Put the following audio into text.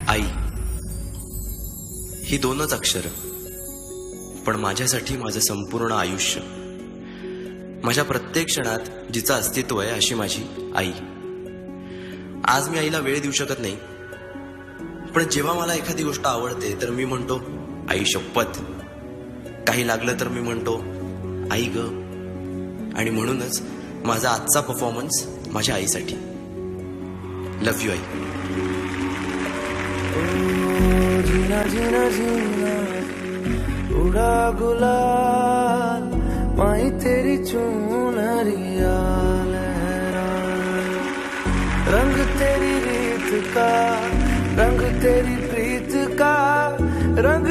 आई ही दोनच अक्षर, पण माझ्यासाठी माझं संपूर्ण आयुष्य, माझ्या प्रत्येक क्षणात जिचं अस्तित्व आहे अशी माझी आई. आज मी आईला वेळ देऊ शकत नाही, पण जेव्हा मला एखादी गोष्ट आवडते तर मी म्हणतो आई शपथ. काही लागलं तर मी म्हणतो आई ग. आणि म्हणूनच माझा आजचा परफॉर्मन्स माझ्या आईसाठी. लव्ह यू आई. जीना जीना जीना उड़ा गुलाल माही तेरी चुनरिया लहराए. रंग तेरी रीत का, रंग तेरी प्रीत का, रंग